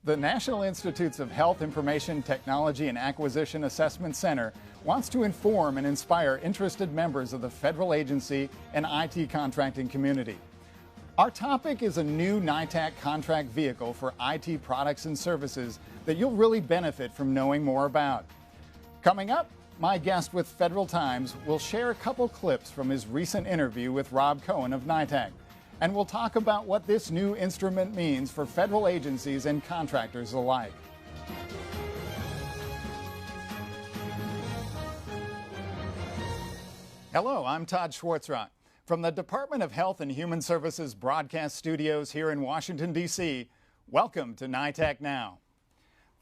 The National Institutes of Health Information Technology and Acquisition Assessment Center wants to inform and inspire interested members of the federal agency and IT contracting community. Our topic is a new NITAAC contract vehicle for IT products and services that you'll really benefit from knowing more about. Coming up, my guest with Federal Times will share a couple clips from his recent interview with Rob Cohen of NITAAC. And we'll talk about what this new instrument means for federal agencies and contractors alike. Hello, I'm Todd Schwartzrock. From the Department of Health and Human Services broadcast studios here in Washington, D.C., welcome to NITAAC Now.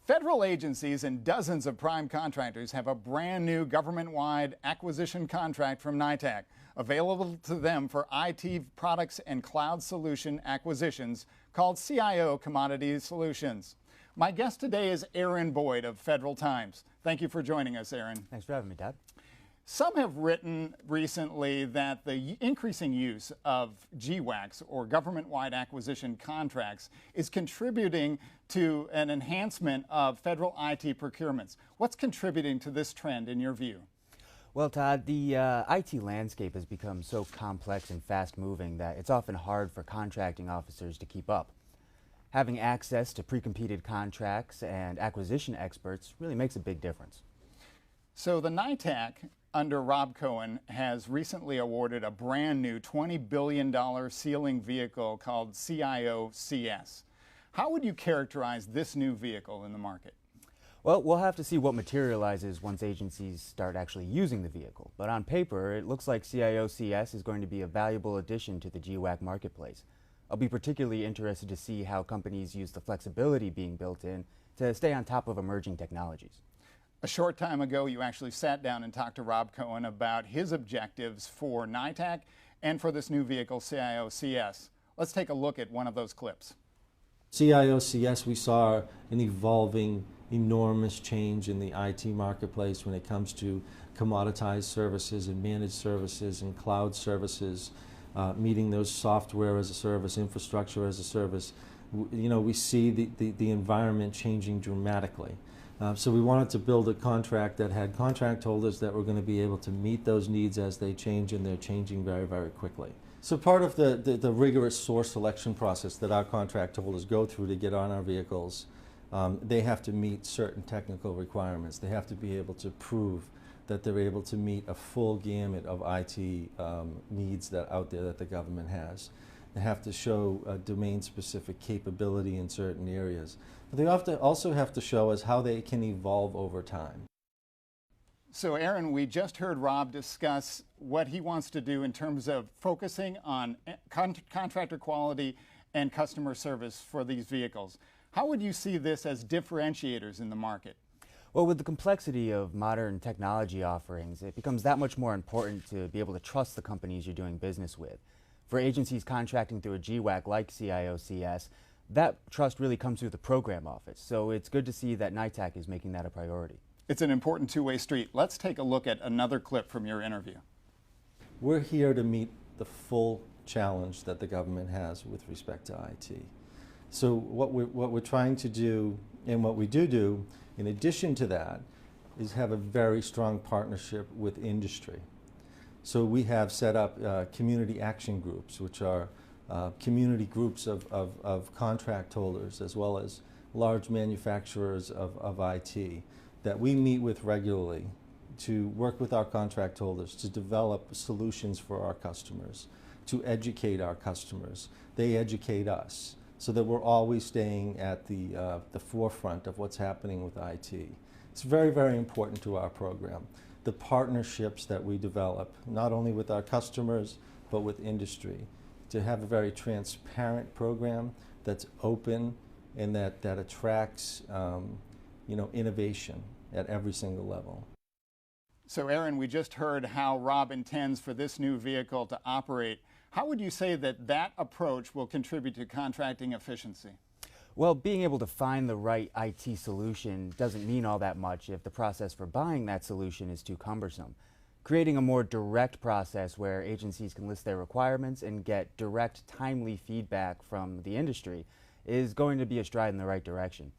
Federal agencies and dozens of prime contractors have a brand new government-wide acquisition contract from NITAAC, available to them for IT products and cloud solution acquisitions called CIO Commodity Solutions. My guest today is Aaron Boyd of Federal Times. Thank you for joining us, Aaron. Thanks for having me, Todd. Some have written recently that the increasing use of GWACs, or government-wide acquisition contracts, is contributing to an enhancement of federal IT procurements. What's contributing to this trend in your view? Well, Todd, the IT landscape has become so complex and fast-moving that it's often hard for contracting officers to keep up. Having access to pre-competed contracts and acquisition experts really makes a big difference. So the NITAAC, under Rob Cohen, has recently awarded a brand new $20 billion ceiling vehicle called CIO-CS. How would you characterize this new vehicle in the market? Well, we'll have to see what materializes once agencies start actually using the vehicle. But on paper, it looks like CIO-CS is going to be a valuable addition to the GWAC marketplace. I'll be particularly interested to see how companies use the flexibility being built in to stay on top of emerging technologies. A short time ago, you actually sat down and talked to Rob Cohen about his objectives for NITAAC and for this new vehicle, CIO-CS. Let's take a look at one of those clips. CIO-CS, we saw an evolving, enormous change in the IT marketplace when it comes to commoditized services and managed services and cloud services, meeting those software as a service, infrastructure as a service. We see the environment changing dramatically. So we wanted to build a contract that had contract holders that were going to be able to meet those needs as they change, and they're changing very, very quickly. So part of the rigorous source selection process that our contract holders go through to get on our vehicles, they have to meet certain technical requirements. They have to be able to prove that they're able to meet a full gamut of IT needs that out there that the government has. They have to show domain-specific capability in certain areas. But they also have to show us how they can evolve over time. So Aaron, we just heard Rob discuss what he wants to do in terms of focusing on contractor quality and customer service for these vehicles. How would you see this as differentiators in the market? Well, with the complexity of modern technology offerings, it becomes that much more important to be able to trust the companies you're doing business with. For agencies contracting through a GWAC like CIO-CS, that trust really comes through the program office. So it's good to see that NITAAC is making that a priority. It's an important two-way street. Let's take a look at another clip from your interview. We're here to meet the full challenge that the government has with respect to IT. So what we're trying to do, and what we do, in addition to that, is have a very strong partnership with industry. So we have set up community action groups, which are community groups of contract holders as well as large manufacturers of IT that we meet with regularly to work with our contract holders to develop solutions for our customers, to educate our customers. They educate us so that we're always staying at the forefront of what's happening with IT. It's very, very important to our program. The partnerships that we develop, not only with our customers, but with industry, to have a very transparent program that's open and that attracts innovation at every single level. So Aaron, we just heard how Rob intends for this new vehicle to operate. How would you say that approach will contribute to contracting efficiency? Well, being able to find the right IT solution doesn't mean all that much if the process for buying that solution is too cumbersome. Creating a more direct process where agencies can list their requirements and get direct, timely feedback from the industry is going to be a stride in the right direction.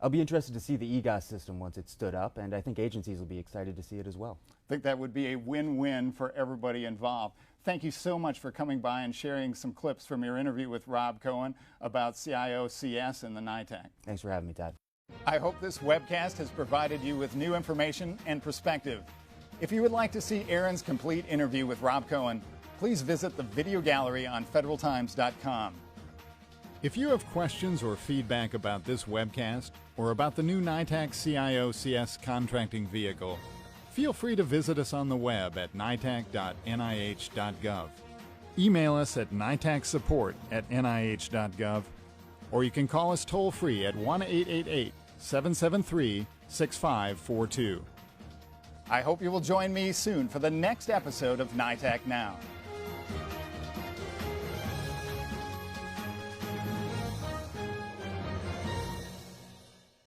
I'll be interested to see the EGOS system once it's stood up, and I think agencies will be excited to see it as well. I think that would be a win-win for everybody involved. Thank you so much for coming by and sharing some clips from your interview with Rob Cohen about CIO-CS and the NITAAC. Thanks for having me, Todd. I hope this webcast has provided you with new information and perspective. If you would like to see Aaron's complete interview with Rob Cohen, please visit the video gallery on federaltimes.com. If you have questions or feedback about this webcast or about the new NITAAC CIO-CS contracting vehicle, feel free to visit us on the web at nitac.nih.gov. Email us at nitaacsupport@nih.gov, or you can call us toll-free at 1-888-773-6542. I hope you will join me soon for the next episode of NITAAC Now.